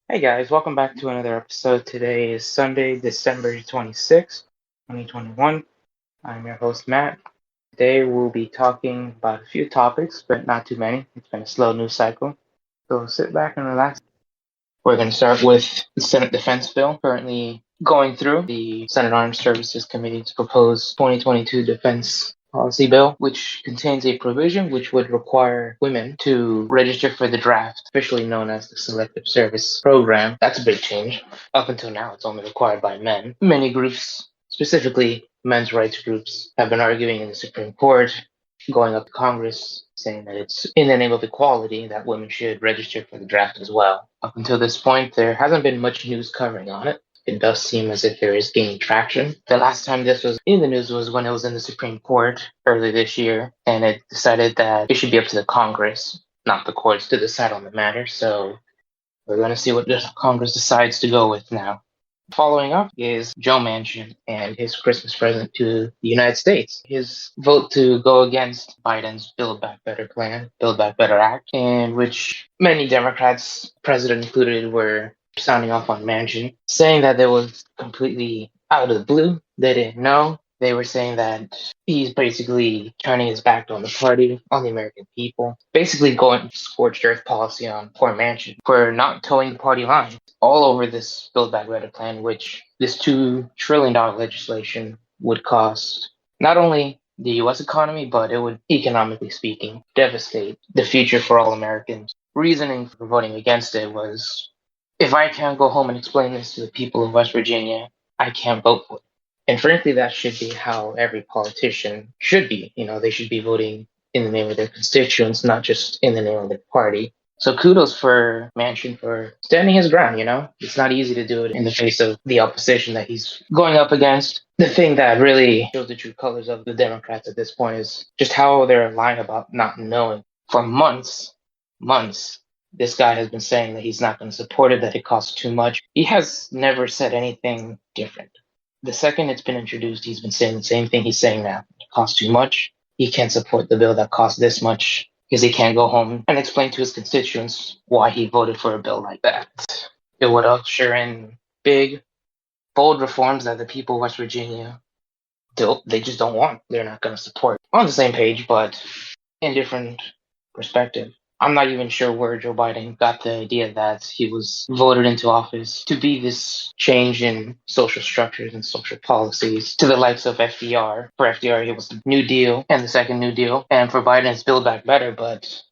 Hey guys, welcome back to another episode. Today is Sunday, December 26th, 2021. I'm your host, Matt. Today we'll be talking about a few topics, but not too many. It's been a slow news cycle. So sit back and relax. We're going to start with the Senate Defense Bill currently going through the Senate Armed Services Committee's proposed 2022 Defense Policy Bill, which contains a provision which would require women to register for the draft, officially known as the Selective Service Program. That's a big change. Up until now, it's only required by men. Many groups, specifically men's rights groups, have been arguing in the Supreme Court, going up to Congress, saying that it's in the name of equality that women should register for the draft as well. Up until this point, there hasn't been much news covering on it. It does seem as if there is gaining traction. The last time this was in the news was when it was in the Supreme Court early this year, and it decided that it should be up to the Congress, not the courts, to decide on the matter. So we're going to see what the Congress decides to go with now. Following up is Joe Manchin and his Christmas present to the United States. His vote to go against Biden's Build Back Better plan, Build Back Better Act, in which many Democrats, President included, were sounding off on Manchin, saying that it was completely out of the blue. They didn't know. They were saying that he's basically turning his back on the party, on the American people, basically going scorched earth policy on poor Manchin for not towing the party line all over this Build Back Better plan, which this $2 trillion legislation would cost not only the US economy, but it would, economically speaking, devastate the future for all Americans. Reasoning for voting against it was, if I can't go home and explain this to the people of West Virginia, I can't vote for it. And frankly, that should be how every politician should be. They should be voting in the name of their constituents, not just in the name of their party. So kudos for Manchin for standing his ground. It's not easy to do it in the face of the opposition that he's going up against. The thing that really shows the true colors of the Democrats at this point is just how they're lying about not knowing. For months, this guy has been saying that he's not going to support it, that it costs too much. He has never said anything different. The second it's been introduced, he's been saying the same thing he's saying now. It costs too much. He can't support the bill that costs this much because he can't go home and explain to his constituents why he voted for a bill like that. It would usher in big, bold reforms that the people of West Virginia they just don't want. They're not going to support. On the same page, but in different perspective. I'm not even sure where Joe Biden got the idea that he was voted into office to be this change in social structures and social policies to the likes of FDR. For FDR, it was the New Deal and the Second New Deal. And for Biden, it's Build Back Better. But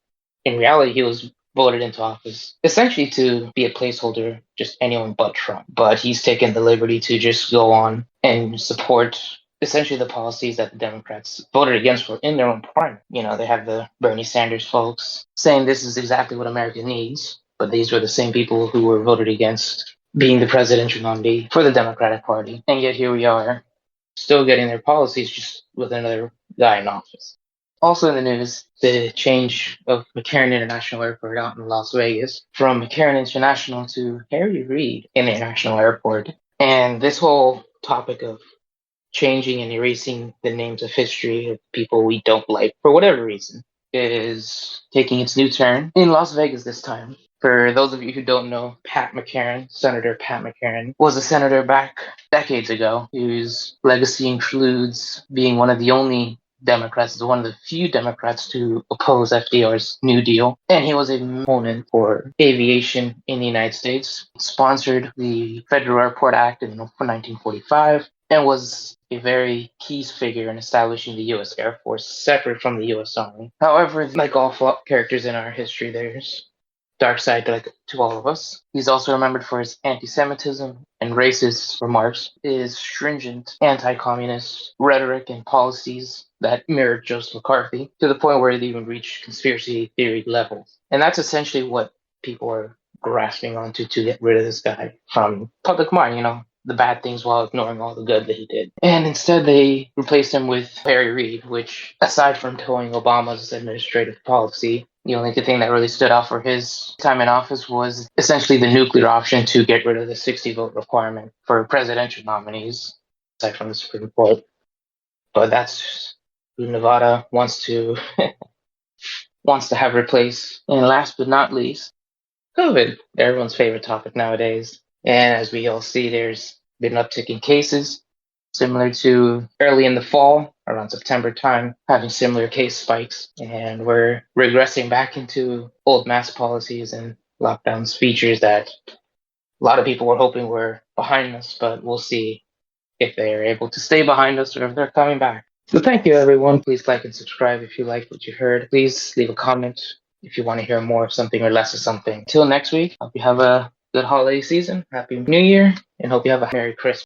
in reality, he was voted into office essentially to be a placeholder, just anyone but Trump. But he's taken the liberty to just go on and support essentially the policies that the Democrats voted against were in their own prime. They have the Bernie Sanders folks saying this is exactly what America needs, but these were the same people who were voted against being the presidential nominee for the Democratic Party. And yet here we are, still getting their policies just with another guy in office. Also in the news, the change of McCarran International Airport out in Las Vegas from McCarran International to Harry Reid International Airport. And this whole topic of changing and erasing the names of history of people we don't like for whatever reason is taking its new turn in Las Vegas this time. For those of you who don't know, Senator Pat McCarran, was a senator back decades ago whose legacy includes being one of the only Democrats, one of the few Democrats to oppose FDR's New Deal. And he was a proponent for aviation in the United States, sponsored the Federal Airport Act in 1945, and was a very key figure in establishing the U.S. Air Force separate from the U.S. Army. However, like all characters in our history, there's dark side to all of us. He's also remembered for his anti-Semitism and racist remarks, his stringent anti-communist rhetoric and policies that mirrored Joseph McCarthy to the point where it even reached conspiracy theory levels. And that's essentially what people are grasping onto to get rid of this guy from public mind, the bad things while ignoring all the good that he did. And instead they replaced him with Harry Reid, which, aside from towing Obama's administrative policy, the only good thing that really stood out for his time in office was essentially the nuclear option to get rid of the 60 vote requirement for presidential nominees, aside from the Supreme Court. But that's who Nevada wants to wants to have replaced. And last but not least, COVID, everyone's favorite topic nowadays. And as we all see, there's been an uptick in cases, similar to early in the fall, around September time, having similar case spikes. And we're regressing back into old mask policies and lockdowns features that a lot of people were hoping were behind us, but we'll see if they're able to stay behind us or if they're coming back. So thank you, everyone. Please like and subscribe if you liked what you heard. Please leave a comment if you want to hear more of something or less of something. Till next week, hope you have a good holiday season. Happy New Year, and hope you have a Merry Christmas.